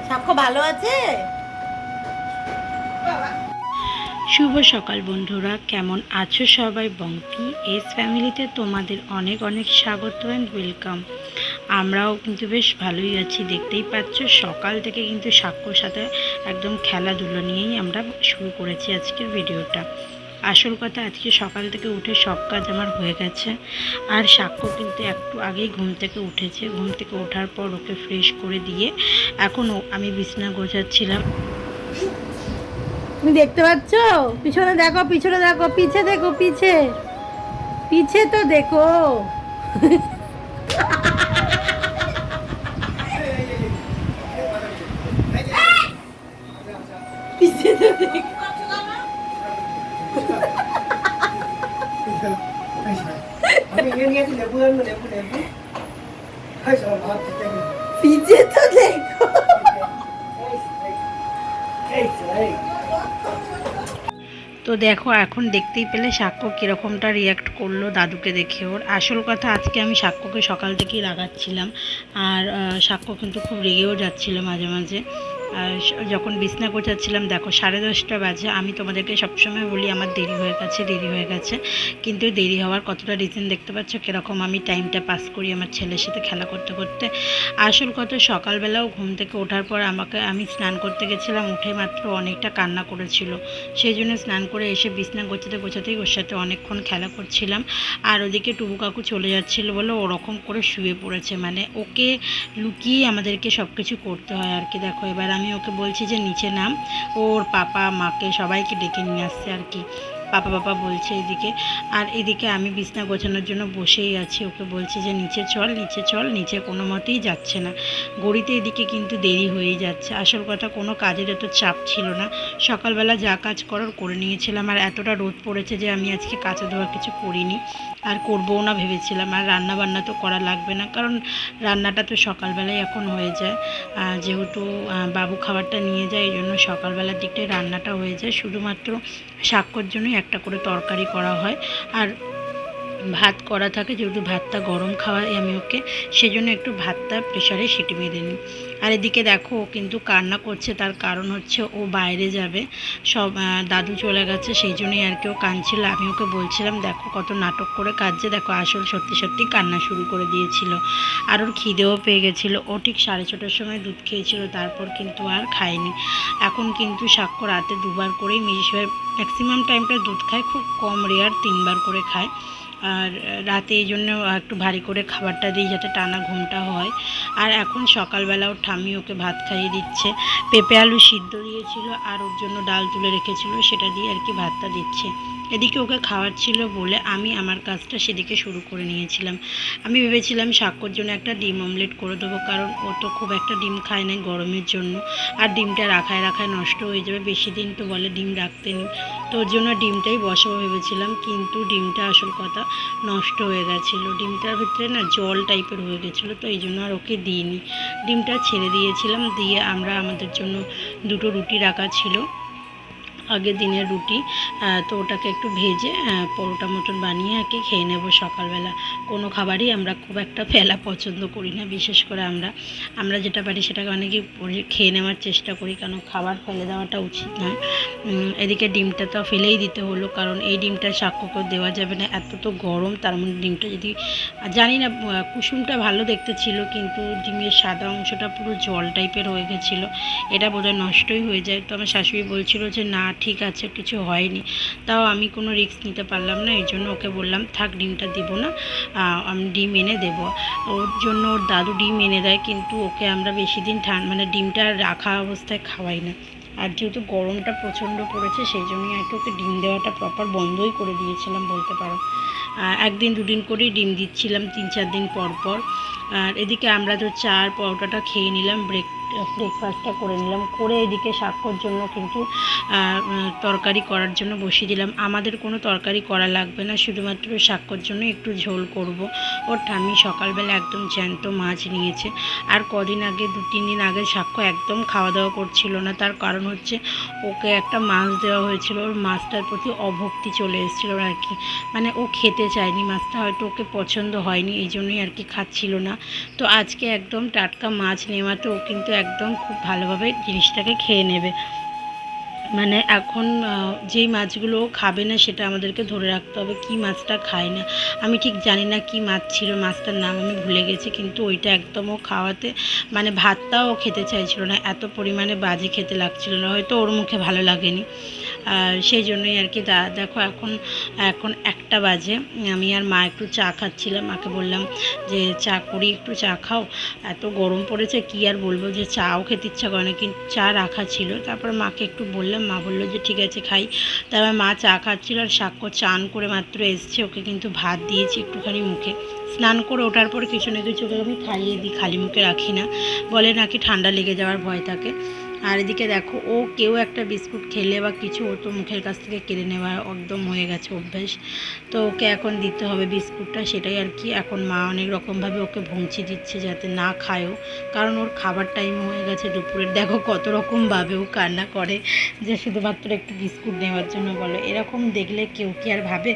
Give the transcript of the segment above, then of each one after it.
সাক্ষ্য ভালো আছে? শুভ সকাল বন্ধুরা, কেমন আছো সবাই? বঙ্কি এস ফ্যামিলিতে তোমাদের অনেক অনেক স্বাগত অ্যান্ড ওয়েলকাম। আমরাও কিন্তু বেশ ভালোই আছি। দেখতেই পাচ্ছ সকাল থেকে কিন্তু সাক্ষ্যর সাথে একদম খেলাধুলো নিয়েই আমরা শুরু করেছি আজকের ভিডিওটা। আসল কথা, আজকে সকাল থেকে উঠে সব কাজ আমার হয়ে গেছে। আর সাক্ষ্য কিন্তু একটু আগেই ঘুম থেকে উঠেছে। ঘুম থেকে ওঠার পর ওকে ফ্রেশ করে দিয়ে এখনও আমি বিছানা গোছাচ্ছিলাম। তুমি দেখতে পাচ্ছ? পিছনে দেখো, পিছনে দেখো, পিছে দেখো, পিছে পিছে তো দেখো। পিছে তো দেখো। পিছে তো দেখো। তো দেখো, এখন দেখতেই পেলে সাক্ষ্য কীরকমটা রিয়াক্ট করলো দাদুকে দেখে। ওর আসল কথা, আজকে আমি সাক্ষ্যকে সকাল থেকেই রাগাচ্ছিলাম। আর সাক্ষ্য কিন্তু খুব রেগেও যাচ্ছিল মাঝে মাঝে। আর যখন বিছনা গোছাচ্ছিলাম, দেখো 10:30 বাজে। আমি তোমাদেরকে সবসময় বলি আমার দেরি হয়ে গেছে, দেরি হয়ে গেছে। কিন্তু দেরি হওয়ার কতটা রিজন দেখতে পাচ্ছ, কীরকম আমি টাইমটা পাস করি আমার ছেলের সাথে খেলা করতে করতে। আসল কথা, সকালবেলাও ঘুম থেকে ওঠার পর আমি স্নান করতে গেছিলাম। উঠে মাত্র অনেকটা কান্না করেছিল। সেই জন্য স্নান করে এসে বিছনা গোছাতে গোছাতেই ওর সাথে অনেকক্ষণ খেলা করছিলাম। আর ওদিকে টুবু কাকু চলে যাচ্ছিলো বলে ওরকম করে শুয়ে পড়েছে, মানে ওকে লুকিয়ে আমাদেরকে সব কিছু করতে হয় আর কি। দেখো, এবার আমি ওকে বলছি যে নিচে নাম। ওর পাপা মাকে সবাইকে ডেকে নিয়ে আসছে আর কি। পাপা পাপা বলছে এদিকে। আর এদিকে আমি বিছনা গোছানোর জন্য বসেই আছি। ওকে বলছি যে নিচে চল, নিচে চল। নিচে কোনো মতেই যাচ্ছে না। গড়িতে এদিকে কিন্তু দেরি হয়েই যাচ্ছে। আসল কথা, কোনো কাজের এত চাপ ছিল না। সকালবেলা যা কাজ করার করে নিয়েছিলাম। আর এতটা রোদ পড়েছে যে আমি আজকে কাঁচা ধোয়া কিছু করিনি, আর করবও না ভেবেছিলাম। আর রান্না বান্না তো করা লাগবে না, কারণ রান্নাটা তো সকালবেলায় এখন হয়ে যায়। যেহেতু বাবু খাবারটা নিয়ে যায়, এই জন্য সকালবেলার দিকটায় রান্নাটা হয়ে যায়। শুধুমাত্র সাক্ষ্যর জন্যই একটা করে তরকারি করা হয়। আর ভাত করা থাকে, যেহেতু ভাতটা গরম খাওয়াই আমি ওকে, সেজন্য একটু ভাতটা প্রেশারে সিটি মেরে নিই। আর এদিকে দেখো, ও কিন্তু কান্না করছে। তার কারণ হচ্ছে ও বাইরে যাবে, সব দাদু চলে গেছে, সেই জন্যই আর কি ও কাঁদছিল। আমি ওকে বলছিলাম দেখো কত নাটক করে কাঁদছে, দেখো আসল সত্যি সত্যি কান্না শুরু করে দিয়েছিল। আর ওর খিদেও পেয়ে গেছিলো। ও ঠিক 6:30টার সময় দুধ খেয়েছিল, তারপর কিন্তু আর খায়নি। এখন কিন্তু সাক্ষ্য রাতে 2বার করেই ম্যাক্সিমাম টাইমটা দুধ খায়, খুব কম রেয়ার 3বার করে খায়। আর রাতে এই জন্য একটু ভারী করে খাবারটা দিই, যাতে টানা ঘুমটা হয়। আর এখন সকালবেলাও ঠাম্মি ওকে ভাত খাইয়ে দিচ্ছে। পেঁপে আলু সিদ্ধ দিয়েছিল, আর ওর জন্য ডাল তুলে রেখেছিল, সেটা দিয়ে আর কি ভাতটা দিচ্ছে। এদিকে ওকে খাওয়াচ্ছিল বলে আমি আমার কাজটা সেদিকে শুরু করে নিয়েছিলাম। আমি ভেবেছিলাম সাক্ষ্যর জন্য একটা ডিম অমলেট করে দেবো, কারণ ও তো খুব একটা ডিম খায় না গরমের জন্য। আর ডিমটা রাখায় রাখায় নষ্ট হয়ে যাবে, বেশি দিন তো বলে ডিম রাখতে নেই। তো ওর জন্য ডিমটাই বসাবো ভেবেছিলাম, কিন্তু ডিমটা আসল কথা নষ্ট হয়ে গেছিলো। ডিমটার ভিতরে না জল টাইপের হয়ে গেছিলো, তো এই জন্য আর ওকে দিইনি। ডিমটা ছেড়ে দিয়েছিলাম। দিয়ে আমরা আমাদের জন্য 2টো রুটি রাখা ছিল, আগের দিনের রুটি। তো ওটাকে একটু ভেজে পরোটা মতন বানিয়ে আর কি খেয়ে নেব সকালবেলা। কোনো খাবারই আমরা খুব একটা ফেলা পছন্দ করি না, বিশেষ করে আমরা যেটা পারি সেটাকে অনেকেই খেয়ে নেওয়ার চেষ্টা করি, কারণ খাবার ফেলে দেওয়াটা উচিত নয়। এদিকে ডিমটা তো ফেলেই দিতে হলো, কারণ এই ডিমটা সাক্ষ্যকেও দেওয়া যাবে না, এত তো গরম। তার মধ্যে ডিমটা যদি, জানি না, কুসুমটা ভালো দেখতে ছিল, কিন্তু ডিমের সাদা অংশটা পুরো জল টাইপের হয়ে গেছিলো। এটা বোধহয় নষ্টই হয়ে যায়। তো আমার শাশুড়ি বলছিল যে না ঠিক আছে, কিছু হয়নি। তাও আমি কোনো রিস্ক নিতে পারলাম না, এই জন্য ওকে বললাম থাক, ডিমটা দিব না, আমি ডিম এনে দেবো। ওর জন্য ওর দাদু ডিম এনে দেয়, কিন্তু ওকে আমরা বেশি দিন মানে ডিমটা রাখা অবস্থায় খাওয়াই না। আর যেহেতু গরমটা প্রচণ্ড পড়েছে, সেই জন্যই আর কি ওকে ডিম দেওয়াটা প্রপার বন্ধই করে দিয়েছিলাম বলতে পারো। একদিন দুদিন করেই ডিম দিচ্ছিলাম, 3-4 দিন পর পর। আর এদিকে আমরা তো চা আর পরোটাটা খেয়ে নিলাম, ব্রেকফাস্টটা করে নিলাম। করে এদিকে সাক্ষ্যর জন্য কিন্তু তরকারি করার জন্য বসিয়ে দিলাম। আমাদের কোনো তরকারি করা লাগবে না, শুধুমাত্র সাক্ষ্যর জন্য একটু ঝোল করব। ওর ঠাম্মি সকালবেলা একদম জ্যান্ত মাছ নিয়েছে। আর কদিন আগে, 2-3 দিন আগে সাক্ষ্য একদম খাওয়া দাওয়া করছিল না। তার কারণ হচ্ছে ওকে একটা মাছ দেওয়া হয়েছিল, ওর মাছটার প্রতি অভক্তি চলে এসেছিলো আর কি। মানে ও খেতে চায়নি মাছটা, হয়তো ওকে পছন্দ হয়নি, এই জন্যই আর কি খাচ্ছিল না। তো আজকে একদম টাটকা মাছ নেওয়াতে ও কিন্তু একদম খুব ভালোভাবে জিনিসটাকে খেয়ে নেবে। মানে এখন যেই মাছগুলো ও খাবে না সেটা আমাদেরকে ধরে রাখতে হবে, কী মাছটা খায় না। আমি ঠিক জানি না কী মাছ ছিল, মাছটার নাম আমি ভুলে গেছি, কিন্তু ওইটা একদম ও খাওয়াতে মানে ভাতটাও ও খেতে চাইছিল না, এত পরিমাণে বাজে খেতে লাগছিল না, হয়তো ওর মুখে ভালো লাগেনি। আর সেই জন্যই আর কি দেখো এখন এখন 1টা বাজে, আমি আর মা একটু চা খাচ্ছিলাম। মাকে বললাম যে চা করি, একটু চা খাও, এত গরম পড়েছে কি আর বলবো, যে চাও খেতে ইচ্ছা করে না, কিন্তু চা রাখা ছিল। তারপর মাকে একটু বললাম, মা বললো যে ঠিক আছে খাই। তারপর মা চা খাচ্ছিল আর সাক্ষ্য চান করে মাত্র এসছে, ওকে কিন্তু ভাত দিয়েছি একটুখানি মুখে। স্নান করে ওঠার পর কিছু না কিছু ওকে আমি খাইয়ে দিই, খালি মুখে রাখি না, বলে নাকি ঠান্ডা লেগে যাওয়ার ভয় থাকে। আর এদিকে দেখো ও কেউ একটা বিস্কুট খেলে বা কিছু ও তো মুখের কাছ থেকে কেড়ে নেওয়া একদম হয়ে গেছে অভ্যেস। তো ওকে এখন দিতে হবে বিস্কুটটা, সেটাই আর কি। এখন মা অনেক রকমভাবে ওকে ভুংচি দিচ্ছে যাতে না খায়ও, কারণ ওর খাবার টাইম হয়ে গেছে দুপুরের। দেখো কত রকমভাবে ও কান্না করে যে শুধুমাত্র একটু বিস্কুট নেওয়ার জন্য বলো। এরকম দেখলে কেউ কি আর ভাবে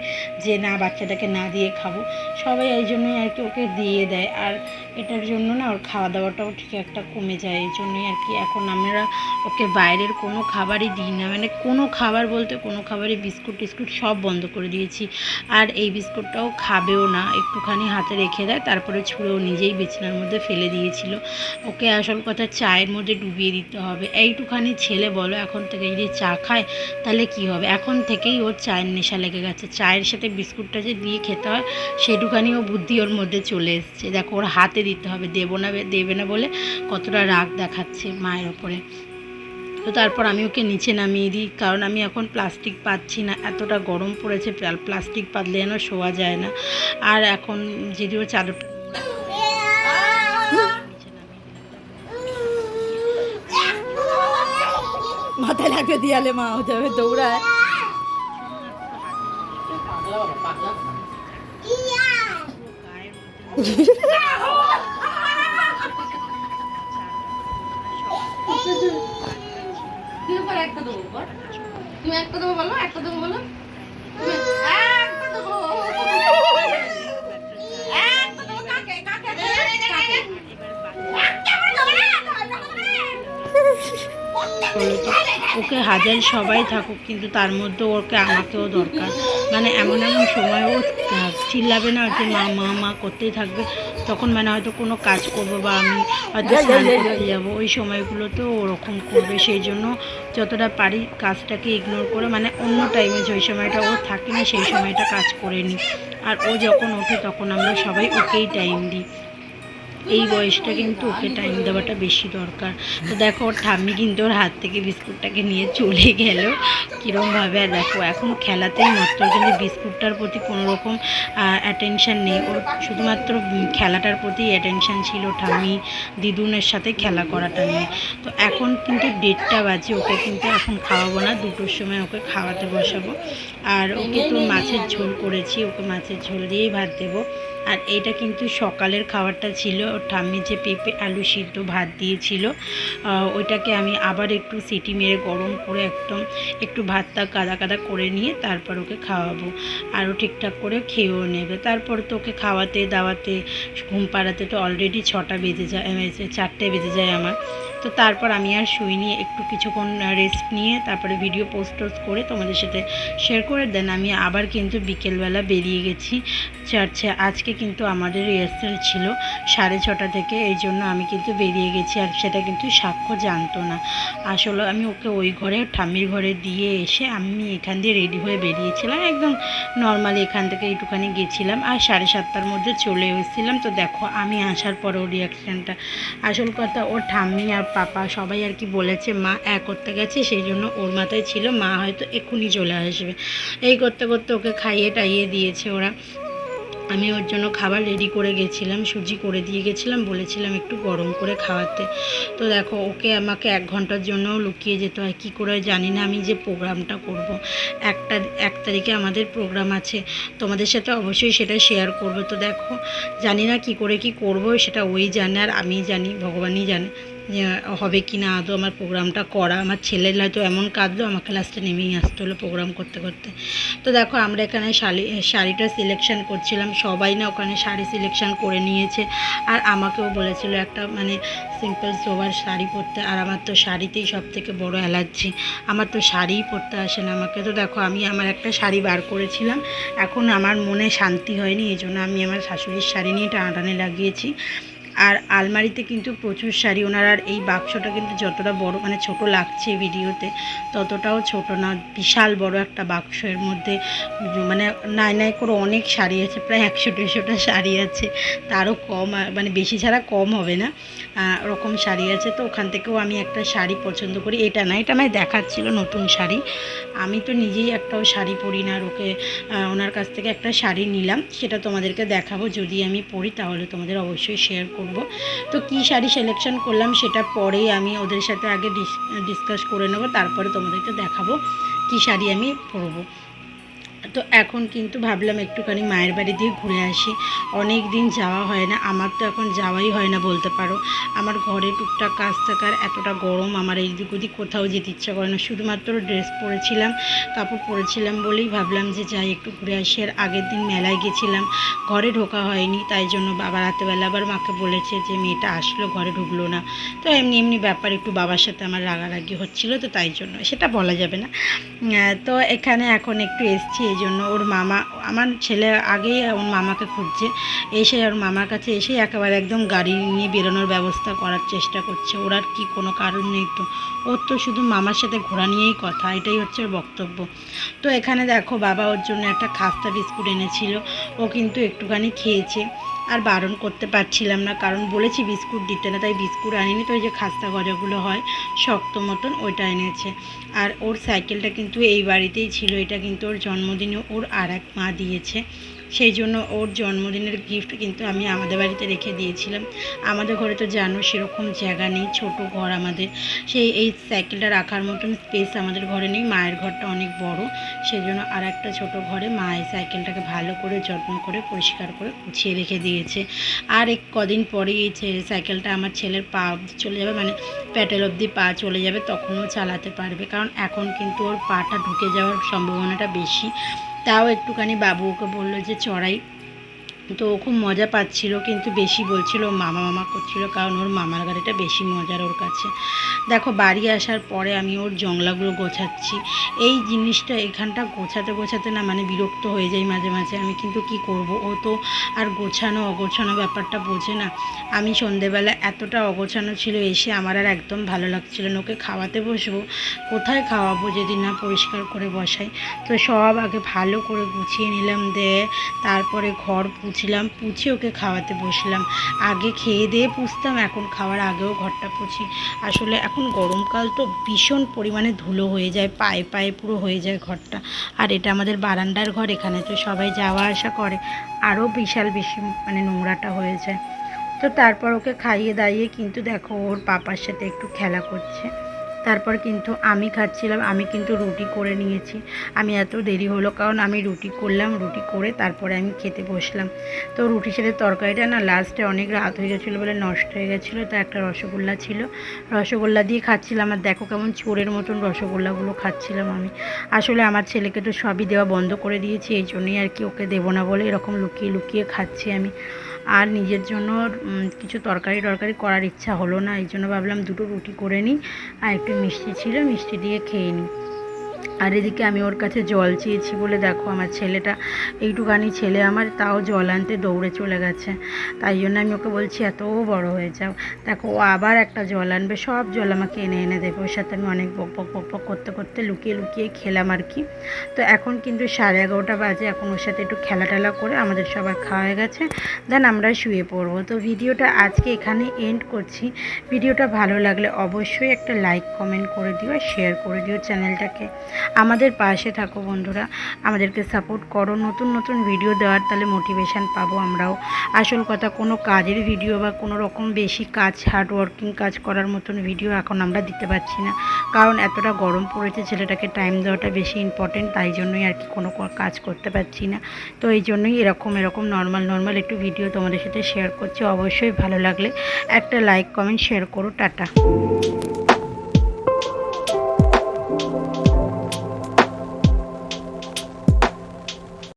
যে না বাচ্চাটাকে না দিয়ে খাবো? সবাই এই জন্যই আর কি ওকে দিয়ে দেয়। আর এটার জন্য না ওর খাওয়া দাওয়াটাও ঠিক একটা কমে যায়, এই জন্যই আর কি এখন আমরা ওকে বাইরের কোনো খাবারই দিই না, মানে কোনো খাবার বলতে কোনো খাবারই বিস্কুট টিস্কুট সব বন্ধ করে দিয়েছি। আর এই বিস্কুটটাও খাবেও না, একটুখানি হাতে রেখে দেয়, তারপরে ছুঁড়েও নিজেই বিছানার মধ্যে ফেলে দিয়েছিল। ওকে আসল কথা চায়ের মধ্যে ডুবিয়ে দিতে হবে। এইটুখানি ছেলে বলো এখন থেকে যদি চা খায় তাহলে কি হবে? এখন থেকেই ওর চায়ের নেশা লেগে গেছে, চায়ের সাথে বিস্কুটটা যে দিয়ে খেতে হয় সেটুখানি ও বুদ্ধি ওর মধ্যে চলে এসছে। দেখো ওর হাতে দিতে হবে, দেবে না বলে কতটা রাগ দেখাচ্ছে মায়ের ওপরে। তো তারপর আমি ওকে নিচে নামিয়ে দিই, কারণ আমি এখন প্লাস্টিক পাচ্ছি না, এতটা গরম পড়েছে, প্লাস্টিক পাতলে যেন শোয়া যায় না। আর এখন যদিও চাদরটা মাথায় লাগবে দিয়ালে মা হয়ে যাবে, দৌড়ায়। একটা দেবো বল, তুমি একটা দেবো বলো, একটা দেবো বলো, একটা দেবো, একটা দেবো, কাকে কাকে বলো তো, ওকে হাজার সবাই থাকুক কিন্তু তার মধ্যে ওকে আমাকেও দরকার। মানে এমন এমন সময় ও চিল্লাবে না যে মা মা মা করতেই থাকবে, তখন মানে হয়তো কোনো কাজ করবো বা আমি হয়তো স্নান করতে যাবো, ওই সময়গুলোতেও ওরকম করবে। সেই জন্য যতটা পারি কাজটাকে ইগনোর করে, মানে অন্য টাইমে যে সময়টা ও থাকে না সেই সময়টা কাজ করে নিই। আর ও যখন ওঠে তখন আমরা সবাই ওকেই টাইম দিই। এই বয়সটা কিন্তু ওকে টাইম দেওয়াটা বেশি দরকার। তো দেখো ওর ঠাম্মি কিন্তু ওর হাত থেকে বিস্কুটটাকে নিয়ে চলে গেল কীরমভাবে। আর দেখো এখন খেলাতেই মস্ত, কিন্তু বিস্কুটটার প্রতি কোনো রকম অ্যাটেনশান নেই ওর, শুধুমাত্র খেলাটার প্রতি অ্যাটেনশান ছিল, ঠাম্মি দিদুনের সাথে খেলা করাটা নিয়ে। তো এখন কিন্তু 1:30টা বাজে, ওকে কিন্তু এখন খাওয়াবো না, 2টোর সময় ওকে খাওয়াতে বসাবো। আর ওকে তো মাছের ঝোল করেছি, ওকে মাছের ঝোল দিয়েই ভাত দেবো। আর এইটা কিন্তু সকালের খাবারটা ছিল, ওর ঠাম্মি যে পেঁপে আলু সিদ্ধ ভাত দিয়েছিল, ওইটাকে আমি আবার একটু সিটি মেরে গরম করে একদম একটু ভাতটা কাদা কাদা করে নিয়ে তারপর ওকে খাওয়াবো। আরও ঠিকঠাক করে খেয়েও নেবে। তারপর তো ওকে খাওয়াতে দাওয়াতে ঘুম পাড়াতে তো অলরেডি 6টা বেজে যায়, 4টে বেজে যায় আমার। তো তারপর আমি আর শুইনি, একটু কিছুক্ষণ রেস্ট নিয়ে তারপরে ভিডিও পোস্ট করে তোমাদের সাথে শেয়ার করে দেন আমি আবার কিন্তু বিকেলবেলা বেরিয়ে গেছি চার্চে। আজকে কিন্তু আমাদের রিহার্সাল ছিল 6:30 থেকে, এই জন্য আমি কিন্তু বেরিয়ে গেছি। আর সেটা কিন্তু সাক্ষ্য জানতো না। আসলে আমি ওকে ওই ঘরে ঠাম্মির ঘরে দিয়ে এসে আমি এখান দিয়ে রেডি হয়ে বেরিয়েছিলাম, একদম নর্মালি এখান থেকে একটুখানি গেছিলাম আর 7:30টার মধ্যে চলে এসেছিলাম। তো দেখো আমি আসার পর ওর রিয়াকশানটা, আসল কথা ওর ঠাম্মি আর পাপা সবাই আর কি বলেছে মা করতে গেছে, সেই জন্য ওর মাথায় ছিল মা হয়তো এক্ষুনি চলে আসবে। এই করতে করতে ওকে খাইয়ে টাইয়ে দিয়েছে ওরা। আমি ওর জন্য খাবার রেডি করে গেছিলাম, সুজি করে দিয়ে গেছিলাম, বলেছিলাম একটু গরম করে খাওয়াতে। তো দেখো ওকে আমাকে 1 ঘন্টার জন্যও লুকিয়ে যেতে হয়, কী করে জানি না আমি যে প্রোগ্রামটা করব। 1 তারিখে আমাদের প্রোগ্রাম আছে, তোমাদের সাথে অবশ্যই সেটা শেয়ার করব। তো দেখো জানি না কি করে কি করব, সেটা ওই জানে আর আমি জানি, ভগবানই জানে। যে হবে কি না আদৌ আমার প্রোগ্রামটা করা। আমার ছেলের হয়তো এমন কাঁদলো, আমাকে লাস্টে নেমেই আসতে হলো প্রোগ্রাম করতে করতে। তো দেখো আমরা এখানে শাড়িটা সিলেকশন করছিলাম, সবাই না ওখানে শাড়ি সিলেকশন করে নিয়েছে। আর আমাকেও বলেছিল একটা মানে সিম্পল সোবার শাড়ি পরতে, আর আমার তো শাড়িতেই সব থেকে বড় অ্যালার্জি, আমার তো শাড়িই পরতে আসে না আমাকে। তো দেখো আমি আমার একটা শাড়ি বার করেছিলাম, এখন আমার মনে শান্তি হয়নি, এই জন্য আমি আমার শাশুড়ির শাড়ি নিয়ে টানাটানি লাগিয়েছি। আর আলমারিতে কিন্তু প্রচুর শাড়ি ওনার, আর এই বাক্সটা কিন্তু যতটা বড় মানে ছোট লাগছে ভিডিওতে ততটাও ছোট না, বিশাল বড় একটা বাক্স। এর মধ্যে মানে নাই নাই করে অনেক শাড়ি আছে, প্রায় 100-150টা শাড়ি আছে, তারও কম মানে বেশি ছাড়া কম হবে না ওরকম শাড়ি আছে। তো ওখান থেকেও আমি একটা শাড়ি পছন্দ করি, এটা না, এটা আমায় দেখাচ্ছিল নতুন শাড়ি, আমি তো নিজেই একটাও শাড়ি পরি না, আর ওকে ওনার কাছ থেকে একটা শাড়ি নিলাম, সেটা তোমাদেরকে দেখাবো, যদি আমি পরি তাহলে তোমাদের অবশ্যই শেয়ার করব। তো কী শাড়ি সিলেকশন করলাম সেটা পরেই আমি ওদের সাথে আগে ডিসকাস করে নেব, তারপরে তোমাদেরকে দেখাবো কী শাড়ি আমি পরবো। তো এখন কিন্তু ভাবলাম একটুখানি মায়ের বাড়ি দিয়ে ঘুরে আসি, অনেক দিন যাওয়া হয় না, আমার তো এখন যাওয়াই হয় না বলতে পারো। আমার ঘরে টুকটাক কাজ থাকার, এতটা গরম আমার এইদিক ওদিক কোথাও যেতে ইচ্ছা করে না, শুধুমাত্র ড্রেস পরেছিলাম, কাপড় পরেছিলাম বলেই ভাবলাম যে যাই একটু ঘুরে আসি। আর আগের দিন মেলায় গেছিলাম, ঘরে ঢোকা হয়নি, তাই জন্য বাবা রাতেবেলা আবার মাকে বলেছে যে মেয়েটা আসলো ঘরে ঢুকলো না। তো এমনি এমনি ব্যাপার, একটু বাবার সাথে আমার রাগারাগি হচ্ছিলো, তো তাই জন্য সেটা বলা যাবে না। তো এখানে এখন একটু এসছি, এই জন্য ওর মামা, আমার ছেলে আগেই ওর মামাকে খুঁজছে, এসে ওর মামার কাছে এসে একেবারে একদম গাড়ি নিয়ে বেরোনোর ব্যবস্থা করার চেষ্টা করছে। ওর আর কি কোনো কারণ নেই, তো ওর তো শুধু মামার সাথে ঘোরা নিয়েই কথা, এটাই হচ্ছে ওর বক্তব্য। তো এখানে দেখো বাবা ওর জন্য একটা খাস্তা বিস্কুট এনেছিল, ও কিন্তু একটুখানি খেয়েছে, আর বারণ করতে পারছিলাম না, কারণ বলেছি বিস্কুট দিতে না, তাই বিস্কুট আনিনি। তো ওই যে খাস্তা গজাগুলো হয় শক্ত মতন, ওইটা এনেছে। আর ওর সাইকেলটা কিন্তু এই বাড়িতেই ছিল, এটা কিন্তু ওর জন্মদিনে ওর আর এক মা দিয়েছে, সেই জন্য ওর জন্মদিনের গিফট কিন্তু আমি আমাদের বাড়িতে রেখে দিয়েছিলাম। আমাদের ঘরে তো জানো সেরকম জায়গা নেই, ছোট ঘর আমাদের, সেই এই সাইকেলটা রাখার মতন স্পেস আমাদের ঘরে নেই, মায়ের ঘরটা অনেক বড়, সেই জন্য আর একটা ছোটো ঘরে মা এই সাইকেলটাকে ভালো করে যত্ন করে পরিষ্কার করে গুছিয়ে রেখে দিয়েছে। আর এক কদিন পরেই এই সাইকেলটা আমার ছেলের পা অবধি চলে যাবে, মানে প্যাটেল অবধি পা চলে যাবে, তখনও চালাতে পারবে, কারণ এখন কিন্তু ওর পাটা ঢুকে যাওয়ার সম্ভাবনাটা বেশি। তাও একটুখানি বাবু ওকে বললো যে চড়াই, তো ও খুব মজা পাচ্ছিল, কিন্তু বেশি বলছিল, মামা মামা করছিল, কারণ ওর মামার গাড়িটা বেশি মজার ওর কাছে। দেখো বাড়ি আসার পরে আমি ওর জংলাগুলো গোছাচ্ছি, এই জিনিসটা এখানটা গোছাতে গোছাতে না মানে বিরক্ত হয়ে যাই মাঝে মাঝে, আমি কিন্তু কি করব, ও তো আর গোছানো অগোছানো ব্যাপারটা বোঝে না। আমি সন্ধেবেলা এতটা অগোছানো ছিল, এসে আমার আর একদম ভালো লাগছিল না, ওকে খাওয়াতে বসবো, কোথায় খাওয়াবো যদি না পরিষ্কার করে বসাই। তো সব আগে ভালো করে গুছিয়ে নিলাম, তারপরে ঘর পুছলাম, পুছে ওকে খাওয়াতে বসলাম। আগে খেয়ে দিয়ে পুছতাম, এখন খাওয়ার আগেও ঘরটা পুছি। আসলে এখন গরমকাল তো ভীষণ পরিমাণে ধুলো হয়ে যায়, পায়ে পায়ে পুরো হয়ে যায় ঘরটা। আর এটা আমাদের বারান্দার ঘর, এখানে তো সবাই যাওয়া আসা করে, আরও বিশাল বেশি মানে নোংরাটা হয়ে যায়। তো তারপর ওকে খাইয়ে দাইয়ে কিন্তু দেখো ওর পাপার সাথে একটু খেলা করছে। তারপর কিন্তু আমি খাচ্ছিলাম, আমি কিন্তু রুটি করে নিয়েছি। আমি এত দেরি হলো কারণ আমি রুটি করলাম, রুটি করে তারপরে আমি খেতে বসলাম। তো রুটির সাথে তরকারিটা না লাস্টে অনেক রাত হয়ে গেছিলো বলে নষ্ট হয়ে গেছিলো, তো একটা রসগোল্লা ছিল, রসগোল্লা দিয়ে খাচ্ছিলাম। আর দেখো কেমন চোরের মতন রসগোল্লাগুলো খাচ্ছিলাম আমি। আসলে আমার ছেলেকে তো সবই দেওয়া বন্ধ করে দিয়েছি, এই জন্যই আর কি ওকে দেবো না বলে এরকম লুকিয়ে লুকিয়ে খাচ্ছি আমি। আর নিজের জন্য কিছু তরকারি করার ইচ্ছা হলো না, এই জন্য ভাবলাম দুটো রুটি করে নিই, আর একটু মিষ্টি ছিল, মিষ্টি দিয়ে খেয়ে নিই। আর এদিকে আমি ওর কাছে জল চেয়েছি বলে দেখো আমার ছেলেটা, এইটুখানি ছেলে আমার, তাও জল আনতে দৌড়ে চলে গেছে। তাই জন্য আমি ওকে বলছি এত বড় হয়ে যাও, দেখো ও আবার একটা জল আনবে, সব জল আমাকে এনে এনে দেবে। ওর সাথে আমি অনেক বক বক বক বক করতে করতে লুকিয়ে লুকিয়ে খেলাম আর কি। তো এখন কিন্তু 11:30 বাজে, এখন ওর সাথে একটু খেলা টেলা করে আমাদের সবার খাওয়া হয়ে গেছে, দেন আমরা শুয়ে পড়বো। তো ভিডিওটা আজকে এখানে এন্ড করছি। ভিডিওটা ভালো লাগলে অবশ্যই একটা লাইক কমেন্ট করে দিও আর শেয়ার করে দিও চ্যানেলটাকে। আমাদের পাশে থাকো বন্ধুরা, আমাদেরকে সাপোর্ট করো, নতুন নতুন ভিডিও দেওয়ার তাহলে মোটিভেশান পাবো আমরাও। আসল কথা, কোনো কাজের ভিডিও বা কোনো রকম বেশি কাজ, হার্ডওয়ার্কিং কাজ করার মতন ভিডিও এখন আমরা দিতে পারছি না, কারণ এতটা গরম পড়েছে, ছেলেটাকে টাইম দেওয়াটা বেশি ইম্পর্টেন্ট, তাই জন্যই আর কি কোনো কাজ করতে পারছি না। তো এই জন্যই এরকম নর্মাল একটু ভিডিও তোমাদের সাথে শেয়ার করছি। অবশ্যই ভালো লাগলে একটা লাইক, কমেন্ট, শেয়ার করো। টাটা।